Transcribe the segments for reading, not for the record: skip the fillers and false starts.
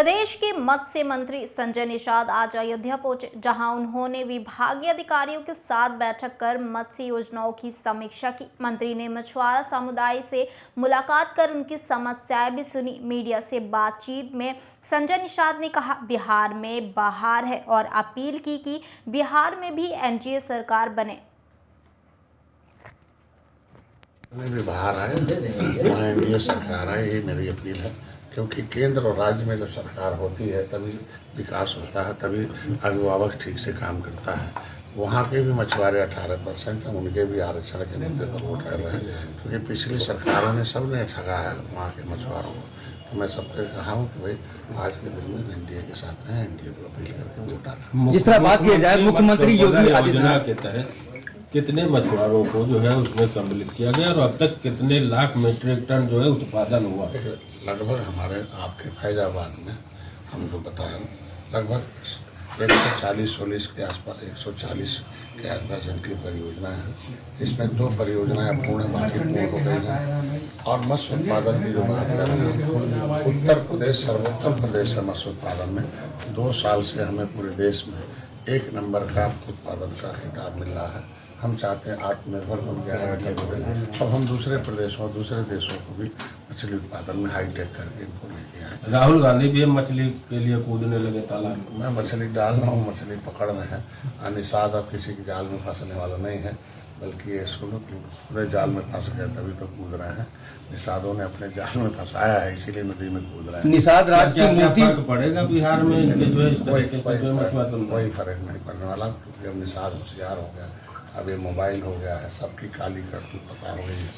प्रदेश के मत्स्य मंत्री संजय निषाद आज अयोध्या पहुंचे, जहां उन्होंने विभागीय अधिकारियों के साथ बैठक कर मत्स्य योजनाओं की समीक्षा की। मंत्री ने मछुआरा समुदाय से मुलाकात कर उनकी समस्याएं भी सुनी। मीडिया से बातचीत में संजय निषाद ने कहा, बिहार में बहार है और अपील की कि बिहार में भी एनडीए सरकार बने। भी बाहर आए, वहाँ एनडीए सरकार आए, ये मेरी अपील है। क्योंकि केंद्र और राज्य में जब सरकार होती है तभी विकास होता है, तभी अभिभावक ठीक से काम करता है। वहाँ के भी मछुआरे 18% हैं, उनके भी आरक्षण के मुद्दे पर वोट कर रहे हैं, क्योंकि पिछली सरकारों ने सबने ठगा है वहाँ के मछुआरों को। तो मैं सबसे कहा हूँ कि भाई आज के दिन में एनडीए के साथ रहें, एनडीए को अपील करके वोट डालें। जिस तरह बात की जाए, मुख्यमंत्री योगी आदित्यनाथ के तहत कितने मछुआरों को जो है उसमें सम्मिलित किया गया और अब तक कितने लाख मीट्रिक टन जो है उत्पादन हुआ? लगभग हमारे आपके फैजाबाद में हम जो बताएं लगभग 140 के आसपास 140 के आसपास इनकी परियोजना है। इसमें 2 परियोजनाएं पूर्ण बाकी पूर्ण हो गई हैं। और मत्स्य उत्पादन की जो बात कर रहे हैं, उत्तर प्रदेश सर्वोत्तम प्रदेश है मत्स्य उत्पादन में। 2 साल से हमें पूरे देश में 1 नंबर का उत्पादन का खिताब मिल रहा है। हम चाहते हैं आत्मनिर्भर बन गया। अब हम दूसरे प्रदेशों दूसरे देशों को भी मछली उत्पादन में हाईटेक करके इनको लेके आए। राहुल गांधी भी मछली के लिए कूदने लगे तालाब में। मैं मछली डाल रहा हूँ, मछली पकड़ रहे हैं। निषाद अब किसी के जाल में फंसने वाला नहीं है, बल्कि ये खुद जाल में फंस गए तभी तो कूद रहे हैं। निषादों ने अपने जाल में फंसाया है, इसीलिए नदी में कूद रहे हैं। निषाद राज की मूर्ति पड़ेगा बिहार में कोई फर्क नहीं पड़ने वाला, क्योंकि अब निषाद होशियार हो गया। अब ये मोबाइल हो गया है, सबकी काली करतूत पता हो गई है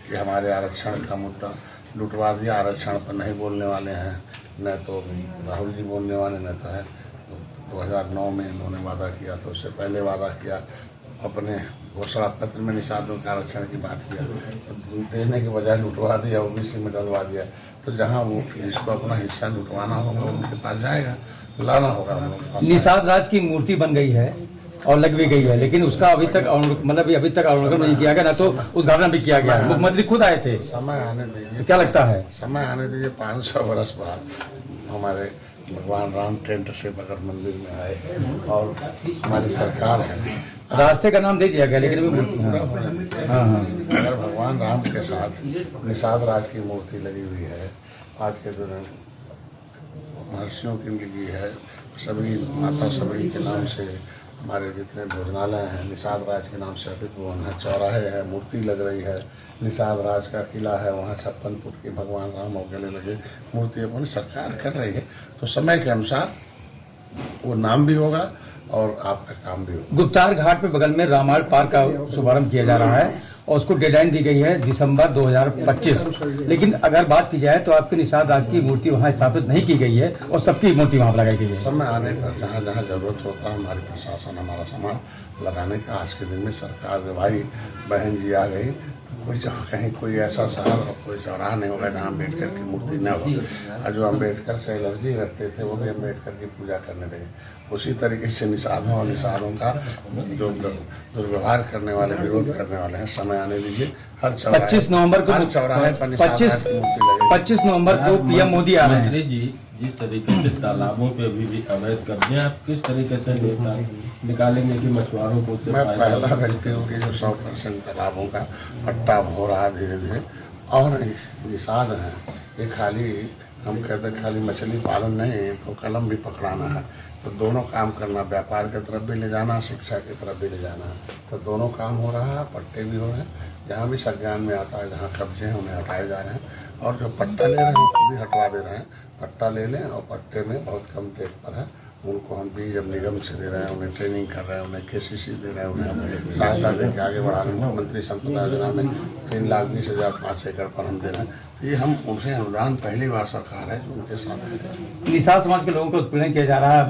कि हमारे आरक्षण का मुद्दा लुटवा दिया। आरक्षण पर नहीं बोलने वाले हैं, न तो राहुल जी बोलने वाले, न तो है 2009 में इन्होंने वादा किया था, उससे पहले वादा किया, अपने घोषणा पत्र में निषादों के आरक्षण की बात किया, तो देने के बजाय लुटवा दिया, ओबीसी में डलवा दिया। तो जहाँ वो जिसको अपना हिस्सा लुटवाना होगा उनके पास जाएगा, लाना होगा। निषाद राज की मूर्ति बन गई है और लग भी गई है, लेकिन उसका अभी तक अवलोकन नहीं किया गया, ना तो उद्घाटन भी किया गया। मुख्यमंत्री खुद आए थे। समय आने दीजिए। क्या लगता है? समय आने दीजिए। 500 वर्ष बाद हमारे भगवान राम टेंट से बगैर मंदिर में आए और हमारी सरकार है। रास्ते का नाम दे दिया गया, लेकिन अगर भगवान राम के साथ निषाद राज की मूर्ति लगी हुई है, आज के दिन महर्षियों की लगी है, सभी माता सबरी के नाम से हमारे जितने भोजनालय हैं निषाद राज के नाम से अतिथि भवन है, चौराहे है, मूर्ति लग रही है। निषाद राज का किला है, वहाँ 56 फुट की भगवान राम और गले लगे मूर्ति अपनी सरकार कर रही है। तो समय के अनुसार वो नाम भी होगा और आपका काम भी होगा। गुप्तार घाट पे बगल में रामायण पार्क का शुभारंभ किया जा रहा है और उसको डेडलाइन दी गई है दिसंबर 2025। लेकिन अगर बात की जाए तो आपके निषाद राज की मूर्ति वहां स्थापित नहीं की गई है और सबकी मूर्ति वहां लगाई गई है। समय आने पर जहाँ जहाँ जरूरत होता है हमारी प्रशासन हमारा समाज लगाने का। आज के दिन में सरकार जब आई, बहन जी आ गई, तो कोई कहीं कोई ऐसा शहर और कोई चौराहा नहीं होगा जहाँ अम्बेडकर की मूर्ति न हो। जो अम्बेडकर से एलर्जी रखते थे वो भी अम्बेडकर की पूजा करने लगे। उसी तरीके से निषादों और निषादों का जो दुर्व्यवहार करने वाले, विरोध करने वाले हैं, समय आने दीजिए। हर 25 नवंबर को 25 नवंबर को पीएम मोदी आ रहे हैं। जी जिस तरीके से तालाबों पे अभी भी अवैध कब्जे, आप किस तरीके से निकालेंगे कि मछुआरों को? मैं पहला व्यक्ति हूँ कि जो 100% तालाबों का पट्टा हो रहा है धीरे धीरे। और निषाद हैं, ये खाली हम कहते हैं खाली मछली पालन नहीं, तो कलम भी पकड़ाना है। तो दोनों काम करना, व्यापार की तरफ भी ले जाना, शिक्षा की तरफ भी ले जाना है। तो दोनों काम हो रहा है, पट्टे भी हो रहे हैं। जहाँ भी संज्ञान में आता है, जहाँ कब्जे हैं उन्हें हटाए जा रहे हैं, और जो पट्टा ले रहे हैं उनको भी हटवा दे रहे हैं। पट्टा ले लें, और पट्टे में बहुत कम रेट पर है, उनको हम भी जब निगम से दे रहे हैं, उन्हें ट्रेनिंग कर रहे हैं, उन्हें केसीसी दे रहे हैं, उन्हें सहायता देकर आगे बढ़ाने। मुख्यमंत्री संपदा योजना में 3,20,000 5 एकड़ पर हम दे रहे हैं। तो ये हम उनसे अनुदान पहली बार सरकार है जो उनके साथ है। निषाद समाज के लोगों को उत्पीड़न किया जा रहा है,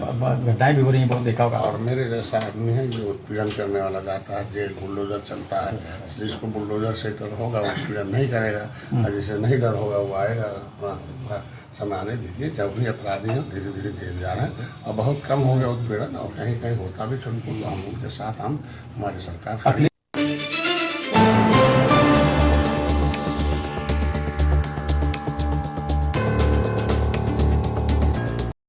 घटनाएं भी हो रही हैं, बहुत देखा होगा। और मेरे जैसा आदमी है जो उत्पीड़न करने वाला जाता है, जेल बुलडोजर चलता है, जिसको बुलडोजर से डर होगा वो उत्पीड़न नहीं करेगा, और जिसे नहीं डर होगा वो आएगा। अपना समय आने दीजिए। जब भी अपराधी हैं धीरे धीरे जेल जा रहे हैं, और बहुत कम हो गया उत्पीड़न, और कहीं कहीं होता भी चुनपुर, हम उनके साथ हमारी सरकार